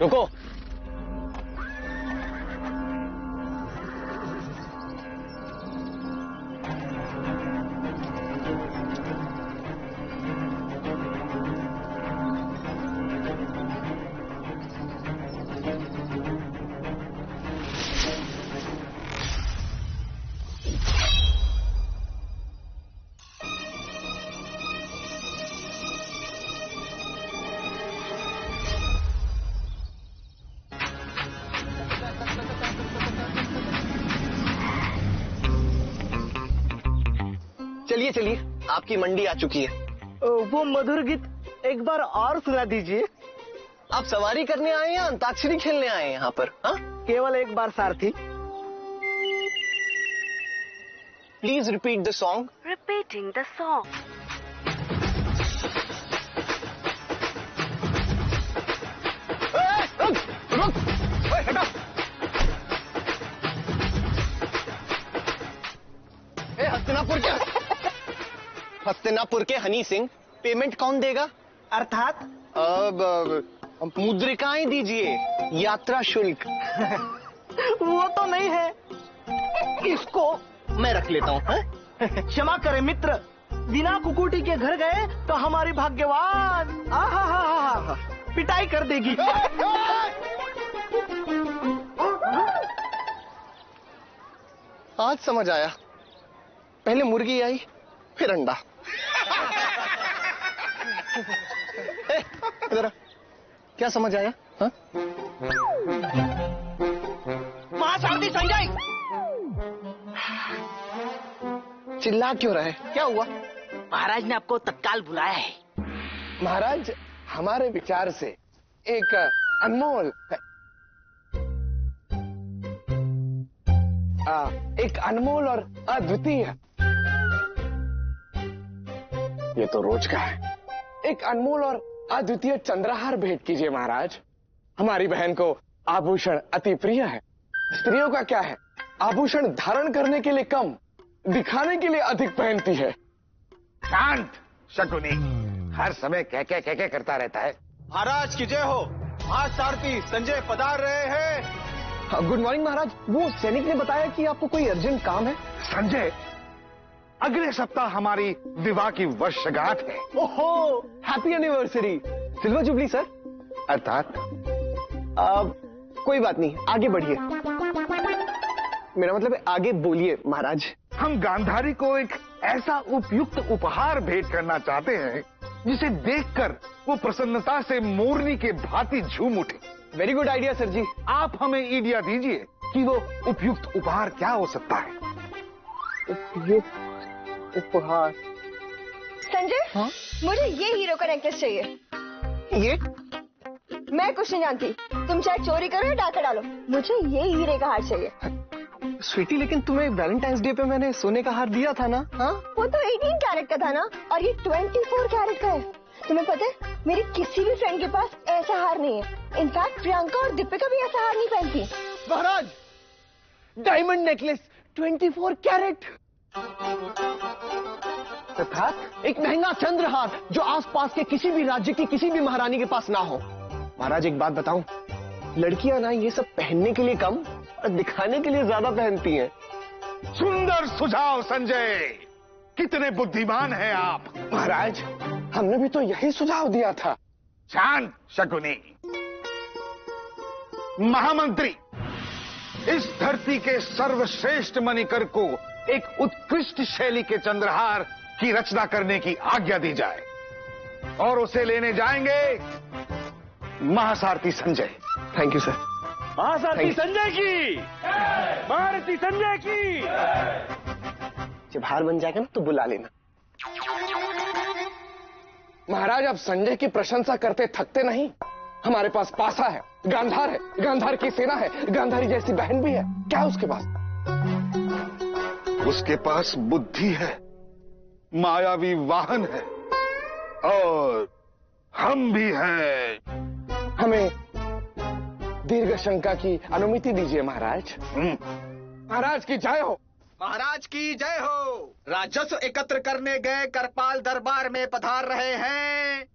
रुको। चलिए चलिए, आपकी मंडी आ चुकी है। वो मधुर गीत एक बार और सुना दीजिए। आप सवारी करने आए या अंताक्षरी खेलने आए हैं यहाँ पर? हाँ, केवल एक बार सारथी। Please repeat the song. Repeating the song. Hastinapur के हनी सिंह, पेमेंट कौन देगा? अर्थात मुद्रिकाएं दीजिए, यात्रा शुल्क। वो तो नहीं है। इसको मैं रख लेता हूँ। क्षमा करें मित्र, बिना कुकुटी के घर गए तो हमारी भाग्यवान पिटाई कर देगी। आज समझ आया, पहले मुर्गी आई फिर अंडा। इधर क्या समझ आया? हाँ? महासारथी संजय, चिल्ला क्यों रहे? क्या हुआ? महाराज ने आपको तत्काल बुलाया है। महाराज, हमारे विचार से एक अनमोल और अद्वितीय, ये तो रोज का है, एक अनमोल और अद्वितीय चंद्रहार भेंट कीजिए महाराज। हमारी बहन को आभूषण अति प्रिय है। स्त्रियों का क्या है, आभूषण धारण करने के लिए कम, दिखाने के लिए अधिक पहनती है। शांत शकुनी, हर समय कह करता रहता है। महाराज की जय हो। महासारथी संजय पधार रहे हैं। गुड मॉर्निंग महाराज। वो सैनिक ने बताया कि आपको कोई अर्जेंट काम है। संजय, अगले सप्ताह हमारी विवाह की वर्षगांठ है। ओहो, happy anniversary. Silver jubilee sir. अर्थात कोई बात नहीं, आगे बढ़िए। मेरा मतलब है आगे बोलिए महाराज। हम गांधारी को एक ऐसा उपयुक्त उपहार भेंट करना चाहते हैं जिसे देखकर वो प्रसन्नता से मोरनी के भांति झूम उठे। वेरी गुड आइडिया सर जी। आप हमें आइडिया दीजिए कि वो उपयुक्त उपहार क्या हो सकता है। उपयुक्त उपहार? संजय, हाँ? मुझे ये हीरो का नेकलेस चाहिए। ये? मैं कुछ नहीं जानती, तुम चाहे चोरी करो या डाका डालो, मुझे ये हीरे का हार चाहिए। स्वीटी, लेकिन तुम्हें वैलेंटाइंस डे पे मैंने सोने का हार दिया था ना? हाँ? वो तो 18 कैरेट का था ना, और ये 24 कैरेट का है। तुम्हें पता है, मेरी किसी भी फ्रेंड के पास ऐसा हार नहीं है। इनफैक्ट प्रियंका और दीपिका भी ऐसा हार नहीं पहनती। महाराज, डायमंड नेकलेस 24 कैरेट, अर्थात एक महंगा चंद्रहार जो आसपास के किसी भी राज्य की किसी भी महारानी के पास ना हो। महाराज एक बात बताऊं, लड़कियां ना ये सब पहनने के लिए कम और दिखाने के लिए ज्यादा पहनती हैं। सुंदर सुझाव संजय, कितने बुद्धिमान हैं आप। महाराज, हमने भी तो यही सुझाव दिया था। शांत शकुनी। महामंत्री, इस धरती के सर्वश्रेष्ठ मणिकर को एक उत्कृष्ट शैली के चंद्रहार की रचना करने की आज्ञा दी जाए और उसे लेने जाएंगे महासारथी संजय। Thank you sir. महासारथी संजय की, महारथी संजय की। जब हार बन जाएगा ना तो बुला लेना। महाराज, आप संजय की प्रशंसा करते थकते नहीं। हमारे पास पासा है, गांधार है, गांधार की सेना है, गांधारी जैसी बहन भी है। क्या उसके पास? उसके पास बुद्धि है, मायावी वाहन है, और हम भी हैं। हमें दीर्घ शंका की अनुमति दीजिए महाराज। महाराज की जय हो। महाराज की जय हो। राजस्व एकत्र करने गए करपाल दरबार में पधार रहे हैं।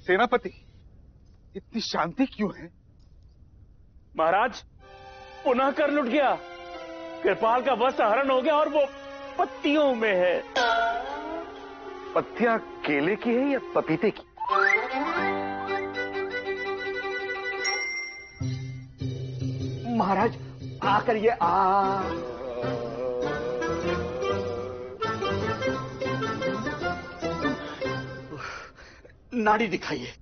सेनापति, इतनी शांति क्यों है? महाराज, पुनः कर लुट गया। कृपाल का वस्त्र हरण हो गया और वो पत्तियों में है। पत्तियां केले की है या पपीते की? महाराज आकर ये नाड़ी दिखाइए।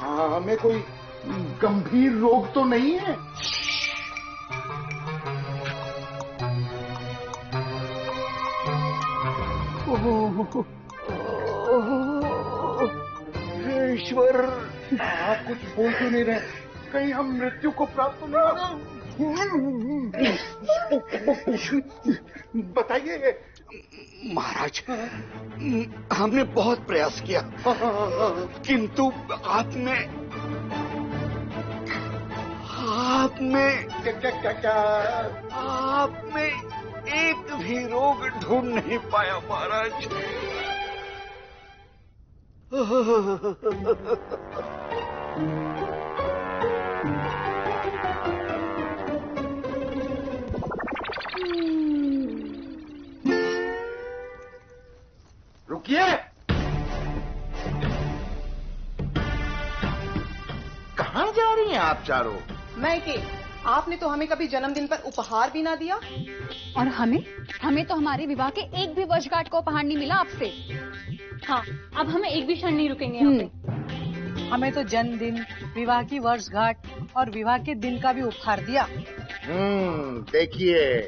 हमें कोई गंभीर रोग तो नहीं है? ईश्वर, आप कुछ बोल क्यों नहीं रहे? कहीं हम मृत्यु को प्राप्त नहीं? बताइए महाराज, हमने बहुत प्रयास किया, किंतु आपने एक भी रोग ढूंढ नहीं पाया महाराज। रुकिए, कहाँ जा रही हैं आप चारों? मैके, आपने तो हमें कभी जन्मदिन पर उपहार भी ना दिया। और हमें तो हमारे विवाह के एक भी वर्षगांठ का उपहार नहीं मिला आपसे। हाँ, अब हमें एक भी क्षण नहीं रुकेंगे यहाँ पे। हमें तो जन्मदिन, विवाह की वर्षगांठ और विवाह के दिन का भी उपहार दिया। देखिए।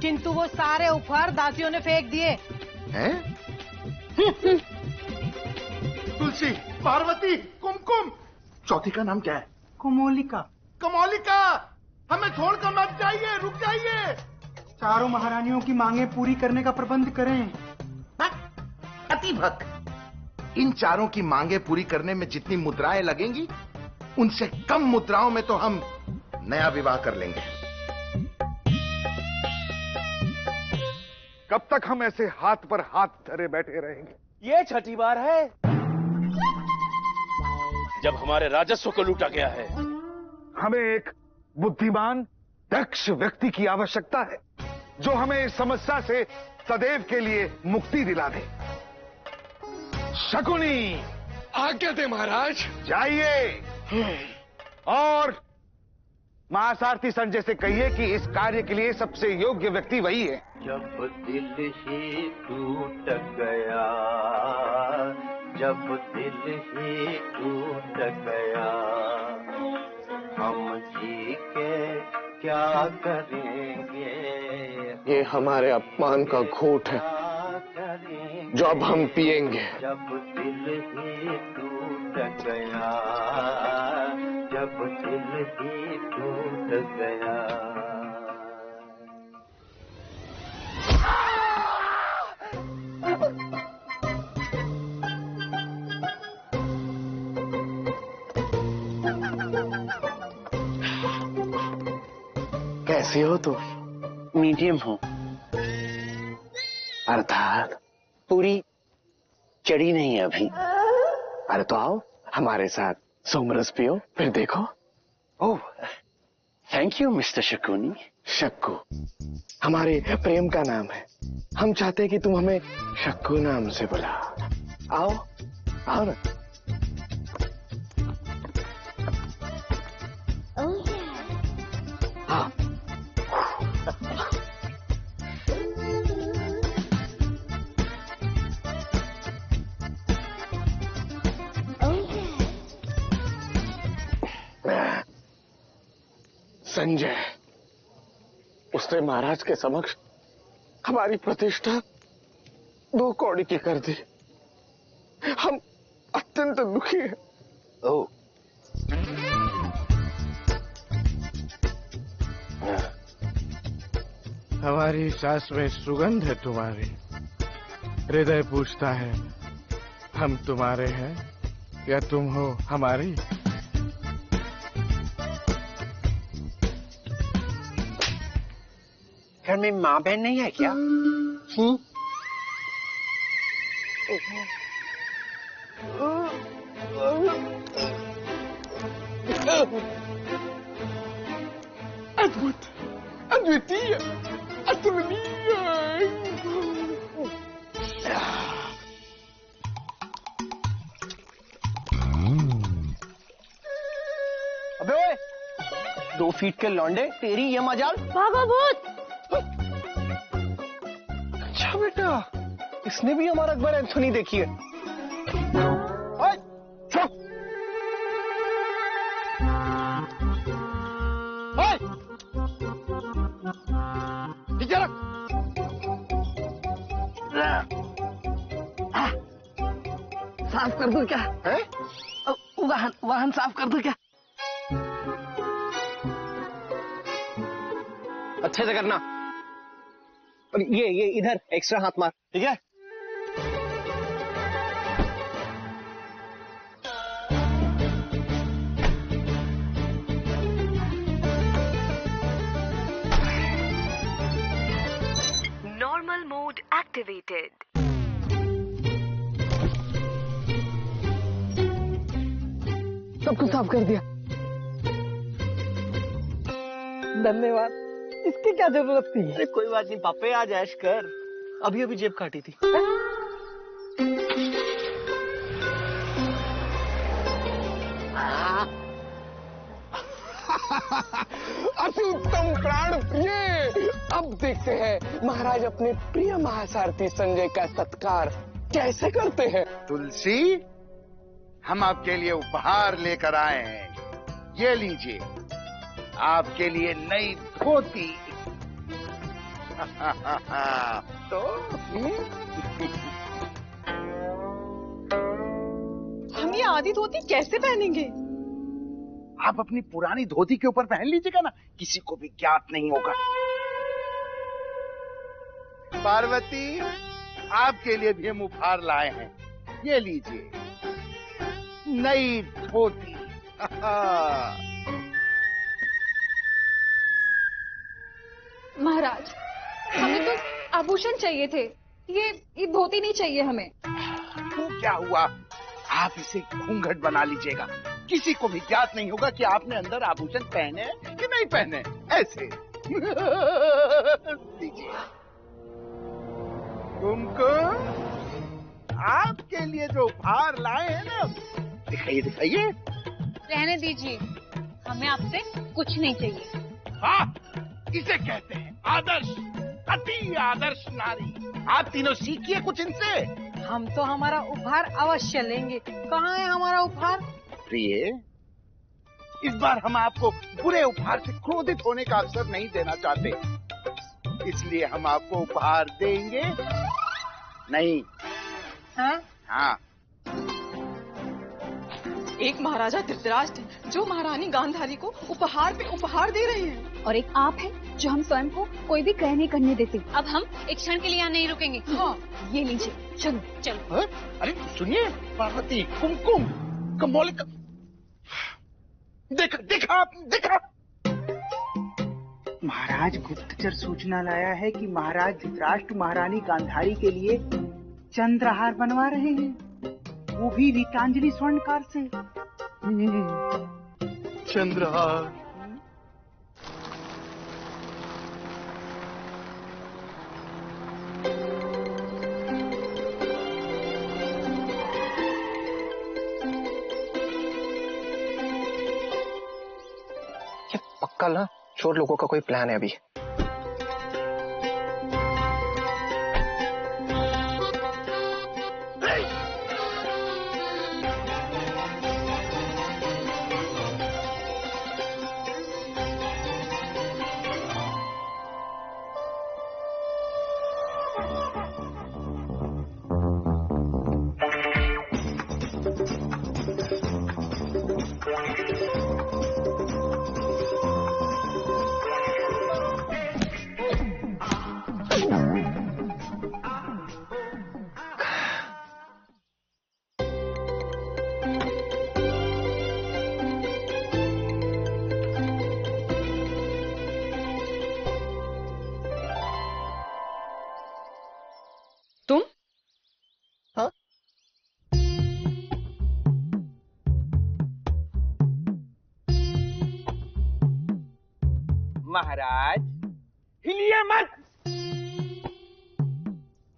किंतु वो सारे उपहार दासियों ने फेंक दिए। हैं? तुलसी, पार्वती, कुमकुम, चौथी का नाम क्या है? कोमोलिका। कमौलिका, हमें छोड़कर मत जाइए, रुक जाइए। चारों महारानियों की मांगे पूरी करने का प्रबंध करें। अतिभक्त, इन चारों की मांगे पूरी करने में जितनी मुद्राएं लगेंगी, उनसे कम मुद्राओं में तो हम नया विवाह कर लेंगे। कब तक हम ऐसे हाथ पर हाथ धरे बैठे रहेंगे? ये छठी बार है जब हमारे राजस्व को लूटा गया है। हमें एक बुद्धिमान, दक्ष व्यक्ति की आवश्यकता है, जो हमें इस समस्या से सदैव के लिए मुक्ति दिला दे। शकुनी, आज्ञा दे महाराज। जाइए और महासारथी संजय से कहिए कि इस कार्य के लिए सबसे योग्य व्यक्ति वही है। जब दिल ही टूट गया, जब दिल ही टूट गया, हम जी के क्या करेंगे? ये हमारे अपमान का घूंट है जो अब हम पिएंगे। जब दिल ही टूट गया, जब दिल ही टूट गया। कैसे हो तुम? मीडियम हूँ, अर्थात पूरी चढ़ी नहीं है अभी। अरे तो आओ हमारे साथ सोमरस पियो, फिर देखो। ओह, thank you mister Shakuni. Shakku हमारे प्रेम का नाम है। हम चाहते हैं कि तुम हमें शक्कू नाम से बुला। आओ आओ ना। हाँ। संजय, उसने महाराज के समक्ष हमारी प्रतिष्ठा 2 कौड़ी की कर दी। हम अत्यंत दुखी हैं। ओह, हमारी सांस में सुगंध है तुम्हारी। हृदय पूछता है, हम तुम्हारे हैं या तुम हो हमारी? घर में माँ बहन नहीं है क्या? अद्भुत, अद्वितीय, अतुलनीय। अबे ओए, 2 फीट के लौंडे, तेरी ये मजाल। भागो भूत। अच्छा बेटा, इसने भी हमारा अकबर एंथोनी देखी है। ओए, चुप। ओए, नीचे रख। साफ कर दूं क्या? हैं? वाहन साफ कर दूं क्या? अच्छे से करना। और ये इधर एक्स्ट्रा हाथ मार, ठीक है? Normal mode activated. सब कुछ साफ कर दिया। धन्यवाद। इसकी क्या जरूरत थी? अरे कोई बात नहीं पापे, आज ऐश कर। अभी अभी जेब काटी थी। अति उत्तम प्राण प्रिय। अब देखते हैं महाराज अपने प्रिय महासारथी संजय का सत्कार कैसे करते हैं। तुलसी, हम आपके लिए उपहार लेकर आए हैं। ये लीजिए, आपके लिए नई धोती। तो हम ये आधी धोती कैसे पहनेंगे? आप अपनी पुरानी धोती के ऊपर पहन लीजिएगा ना, किसी को भी ज्ञात नहीं होगा। पार्वती, आपके लिए भी हम उपहार लाए हैं। ये लीजिए, नई धोती। महाराज, हमें तो आभूषण चाहिए थे, ये धोती नहीं चाहिए हमें। तो क्या हुआ, आप इसे घूंघट बना लीजिएगा, किसी को भी ज्ञात नहीं होगा कि आपने अंदर आभूषण पहने कि नहीं पहने। ऐसे लीजिए। कुमकुम, आपके लिए जो उपहार लाए हैं ना, दिखाइए दिखाइए। रहने दीजिए, हमें आपसे कुछ नहीं चाहिए। हाँ, इसे कहते हैं आदर्श, अति आदर्श नारी। आप तीनों सीखिए कुछ इनसे। हम तो हमारा उपहार अवश्य लेंगे। कहाँ है हमारा उपहार? प्रिय, इस बार हम आपको बुरे उपहार से क्रोधित होने का अवसर नहीं देना चाहते, इसलिए हम आपको उपहार देंगे नहीं। हाँ? हाँ। एक महाराजा धृतराष्ट्र जो महारानी गांधारी को उपहार पे उपहार दे रहे हैं, और एक आप है जो हम स्वयं को कोई भी ग्रह नहीं करने देते। अब हम एक क्षण के लिए यहाँ नहीं रुकेंगे। हाँ, ये लीजिए, चलो चलो। अरे सुनिए पार्वती, कुमकुम, कमोलिका, देखा। महाराज गुप्तचर सूचना लाया है कि महाराज धृतराष्ट्र महारानी गांधारी के लिए चंद्रहार बनवा रहे हैं, वो भी रीतांजलि स्वर्णकार से। चंद्रहार। ये पक्का ना चोर लोगों का कोई प्लान है अभी। महाराज हिलिए मत।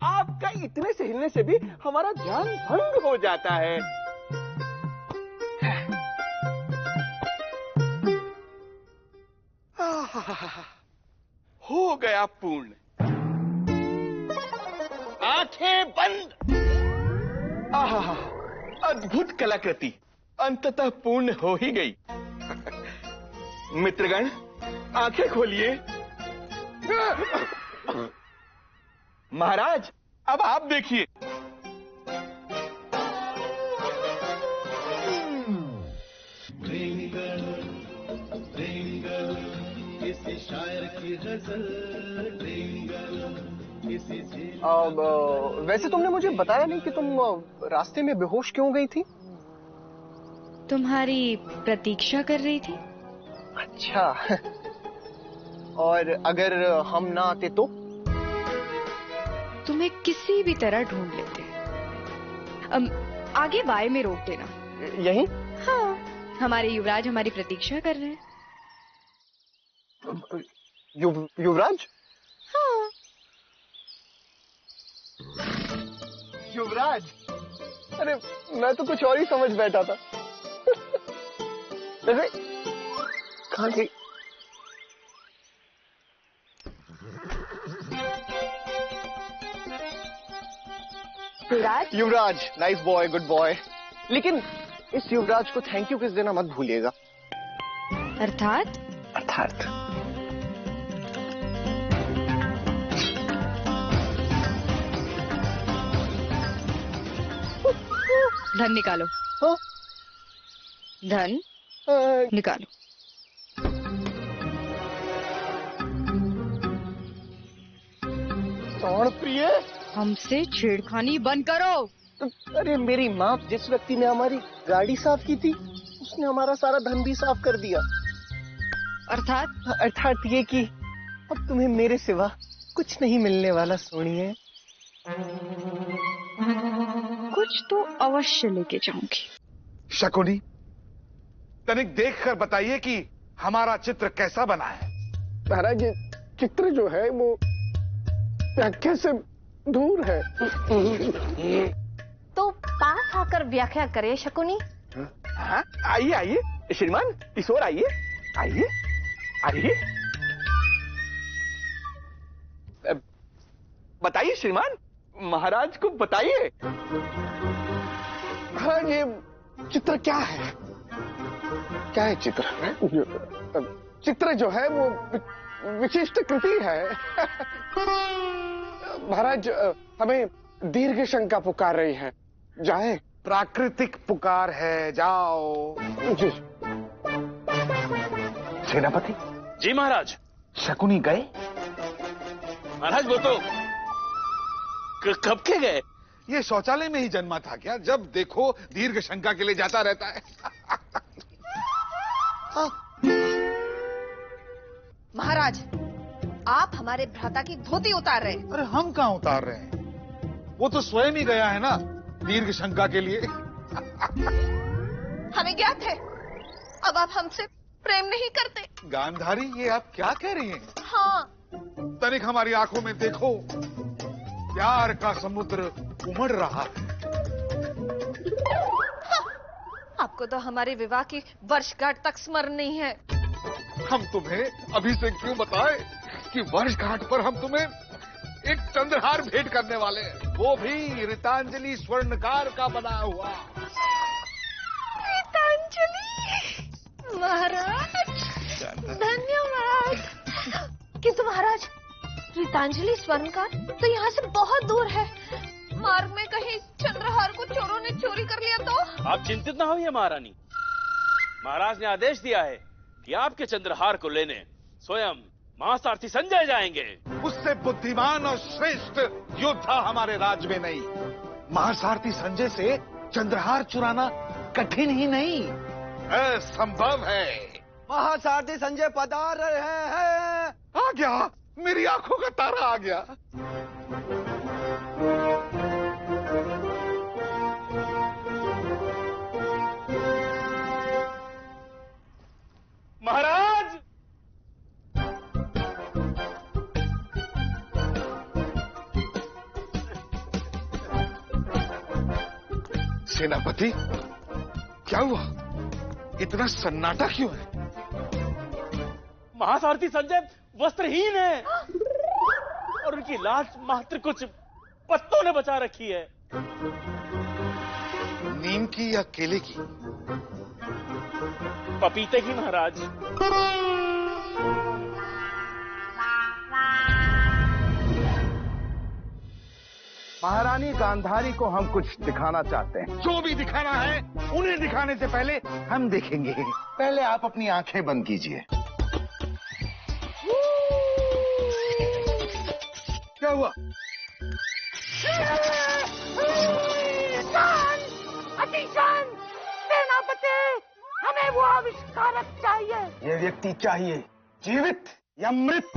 आपका इतने से हिलने से भी हमारा ध्यान भंग हो जाता है। हो गया पूर्ण। आंखें बंद। आहा, अद्भुत कलाकृति अंततः पूर्ण हो ही गई। मित्रगण, आंखें खोलिए। महाराज, अब आप देखिए। किसी शायर की गजल, वैसे तुमने मुझे बताया नहीं कि तुम रास्ते में बेहोश क्यों गई थी? तुम्हारी प्रतीक्षा कर रही थी। अच्छा, और अगर हम ना आते तो? तुम्हें किसी भी तरह ढूंढ लेते। आगे बाय में रोक देना। यही? हाँ, हमारे युवराज हमारी प्रतीक्षा कर रहे हैं। युवराज? हाँ। युवराज? अरे मैं तो कुछ और ही समझ बैठा था। अरे कहाँ गई? युवराज? युवराज, नाइस बॉय, गुड बॉय। लेकिन इस युवराज को थैंक यू किस देना मत भूलिएगा। अर्थात? अर्थात धन निकालो। हाँ? धन निकालो। प्राण प्रिय, हमसे छेड़खानी बंद करो। अरे मेरी माँ, जिस व्यक्ति ने हमारी गाड़ी साफ की थी उसने हमारा सारा धन भी साफ कर दिया। अर्थात? अर्थात ये कि अब तुम्हें मेरे सिवा कुछ नहीं मिलने वाला। सोनिए, कुछ तो अवश्य लेके जाऊंगी। शकुनी, तनिक देखकर बताइए कि हमारा चित्र कैसा बना है। महाराज, ये चित्र जो है वो व्याख्या से दूर है। तो पास आकर व्याख्या करे शकुनी। हाँ, आइए आइए श्रीमान, इस ओर आइए, आइए आइए। बताइए श्रीमान, महाराज को बताइए। हाँ, ये चित्र क्या है? क्या है चित्र? चित्र जो है वो विशिष्ट कृति है। महाराज, हमें दीर्घ शंका पुकार रही है, जाए? प्राकृतिक पुकार है, जाओ। जी। सेनापति? जी महाराज। शकुनी गए? महाराज वो तो कब के गए? ये शौचालय में ही जन्मा था क्या? जब देखो दीर्घ शंका के लिए जाता रहता है। महाराज, आप हमारे भ्राता की धोती उतार रहे हैं। अरे हम कहाँ उतार रहे हैं? वो तो स्वयं ही गया है ना दीर्घ शंका के लिए। हमें ज्ञात है, अब आप हमसे प्रेम नहीं करते। गांधारी, ये आप क्या कह रही हैं? हाँ। तनिक हमारी आंखों में देखो, प्यार का समुद्र उमड़ रहा है। आपको तो हमारे विवाह की वर्षगांठ तक स्मरण नहीं है। हम तुम्हें अभी से क्यों बताएं कि वर्षगांठ पर हम तुम्हें एक चंद्रहार भेंट करने वाले हैं, वो भी रीतांजलि स्वर्णकार का बना हुआ। रीतांजलि? महाराज धन्यवाद। किंतु महाराज, रीतांजलि स्वर्णकार तो यहाँ से बहुत दूर है। मार्ग में कहीं चंद्रहार को चोरों ने चोरी कर लिया तो? आप चिंतित ना होइए महारानी, महाराज ने आदेश दिया है कि आपके चंद्रहार को लेने स्वयं महासारथी संजय जाएंगे। उससे बुद्धिमान और श्रेष्ठ योद्धा हमारे राज्य में नहीं। महासारथी संजय से चंद्रहार चुराना कठिन ही नहीं, असंभव है। महासारथी संजय पधार रहे हैं। आ गया, मेरी आंखों का तारा आ गया। महाराज, सेनापति, क्या हुआ? इतना सन्नाटा क्यों है? महासारथी संजय वस्त्रहीन है और उनकी लाश मात्र कुछ पत्तों ने बचा रखी है। नीम की या केले की? पपीते की महाराज। महारानी गांधारी को हम कुछ दिखाना चाहते हैं। जो भी दिखाना है उन्हें दिखाने से पहले हम देखेंगे। पहले आप अपनी आंखें बंद कीजिए। क्या हुआ? अतिशान सेनापति, हमें वो आविष्कारक चाहिए। ये व्यक्ति चाहिए, जीवित या मृत?